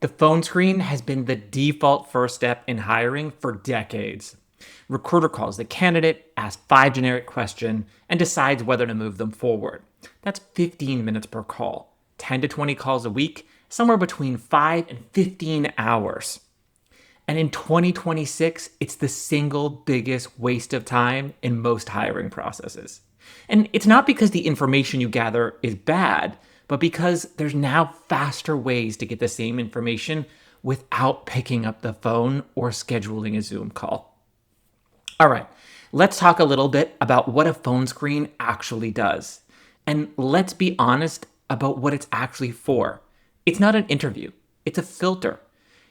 The phone screen has been the default first step in hiring for decades. Recruiter calls the candidate, asks 5 generic questions, and decides whether to move them forward. That's 15 minutes per call, 10 to 20 calls a week, somewhere between 5 and 15 hours. And in 2026, it's the single biggest waste of time in most hiring processes. And it's not because the information you gather is bad, but because there's now faster ways to get the same information without picking up the phone or scheduling a Zoom call. All right, let's talk a little bit about what a phone screen actually does. And let's be honest about what it's actually for. It's not an interview, it's a filter.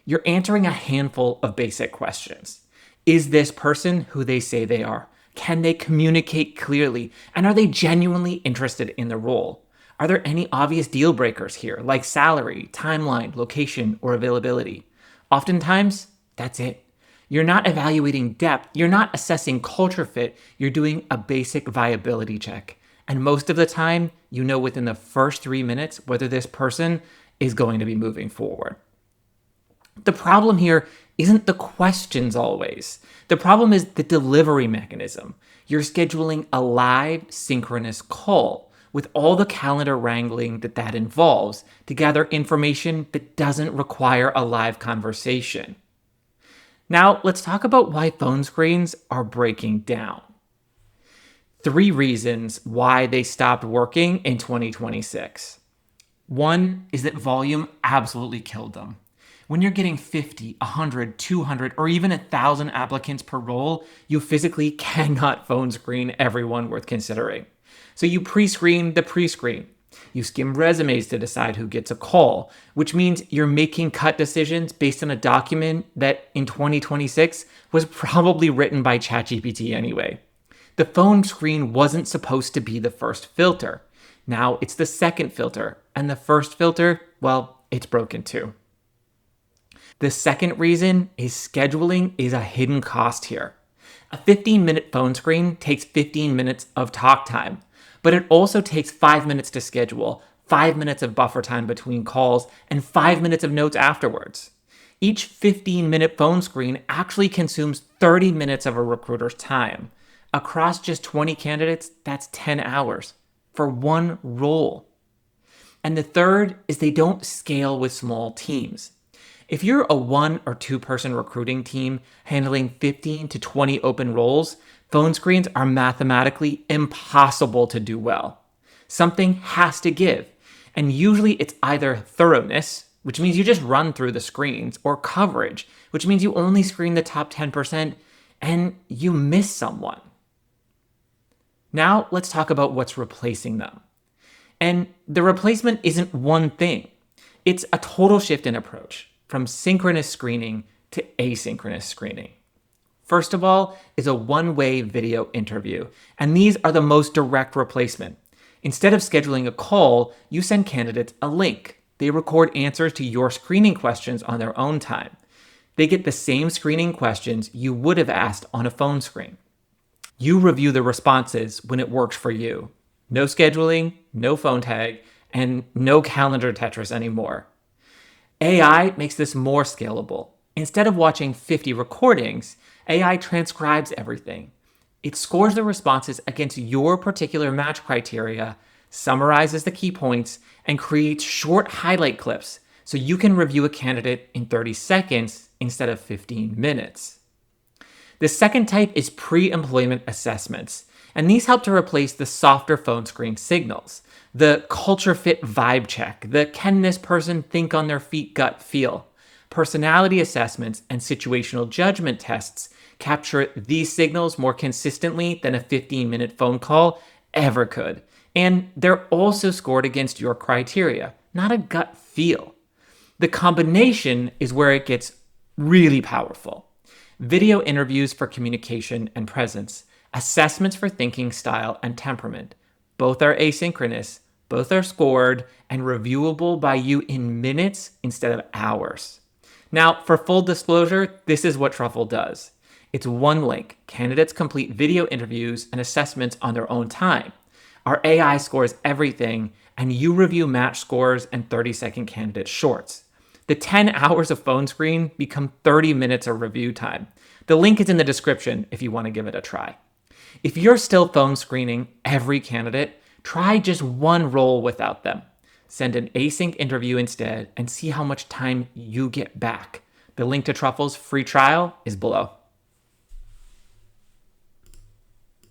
You're answering a handful of basic questions. Is this person who they say they are? Can they communicate clearly? And are they genuinely interested in the role? Are there any obvious deal breakers here, like salary, timeline, location, or availability? Oftentimes, that's it. You're not evaluating depth, you're not assessing culture fit, you're doing a basic viability check. And most of the time, you know within the first 3 minutes whether this person is going to be moving forward. The problem here isn't the questions always. The problem is the delivery mechanism. You're scheduling a live synchronous call with all the calendar wrangling that involves to gather information that doesn't require a live conversation. Now, let's talk about why phone screens are breaking down. 3 reasons why they stopped working in 2026. One is that volume absolutely killed them. When you're getting 50, 100, 200, or even 1,000 applicants per role, you physically cannot phone screen everyone worth considering. So you pre-screen the pre-screen. You skim resumes to decide who gets a call, which means you're making cut decisions based on a document that in 2026 was probably written by ChatGPT anyway. The phone screen wasn't supposed to be the first filter. Now it's the second filter, and the first filter, well, it's broken too. The second reason is scheduling is a hidden cost here. A 15-minute phone screen takes 15 minutes of talk time, but it also takes 5 minutes to schedule, 5 minutes of buffer time between calls, and 5 minutes of notes afterwards. Each 15-minute phone screen actually consumes 30 minutes of a recruiter's time. Across just 20 candidates, that's 10 hours for one role. And the third is they don't scale with small teams. If you're a 1 or 2 person recruiting team handling 15 to 20 open roles, phone screens are mathematically impossible to do well. Something has to give, and usually it's either thoroughness, which means you just run through the screens, or coverage, which means you only screen the top 10% and you miss someone. Now let's talk about what's replacing them. And the replacement isn't one thing. It's a total shift in approach from synchronous screening to asynchronous screening. First of all is a one-way video interview, and these are the most direct replacement. Instead of scheduling a call, you send candidates a link. They record answers to your screening questions on their own time. They get the same screening questions you would have asked on a phone screen. You review the responses when it works for you. No scheduling, no phone tag, and no calendar Tetris anymore. AI makes this more scalable. Instead of watching 50 recordings, AI transcribes everything. It scores the responses against your particular match criteria, summarizes the key points, and creates short highlight clips so you can review a candidate in 30 seconds instead of 15 minutes. The second type is pre-employment assessments, and these help to replace the softer phone screen signals. The culture fit vibe check, the can this person think on their feet gut feel. Personality assessments and situational judgment tests capture these signals more consistently than a 15-minute phone call ever could. And they're also scored against your criteria, not a gut feel. The combination is where it gets really powerful. Video interviews for communication and presence, assessments for thinking style and temperament. Both are asynchronous, both are scored and reviewable by you in minutes instead of hours. Now, for full disclosure, this is what Truffle does. It's one link. Candidates complete video interviews and assessments on their own time. Our AI scores everything, and you review match scores and 30-second candidate shorts. The 10 hours of phone screen become 30 minutes of review time. The link is in the description if you want to give it a try. If you're still phone screening every candidate, try just one role without them. Send an async interview instead and see how much time you get back. The link to Truffle's free trial is below.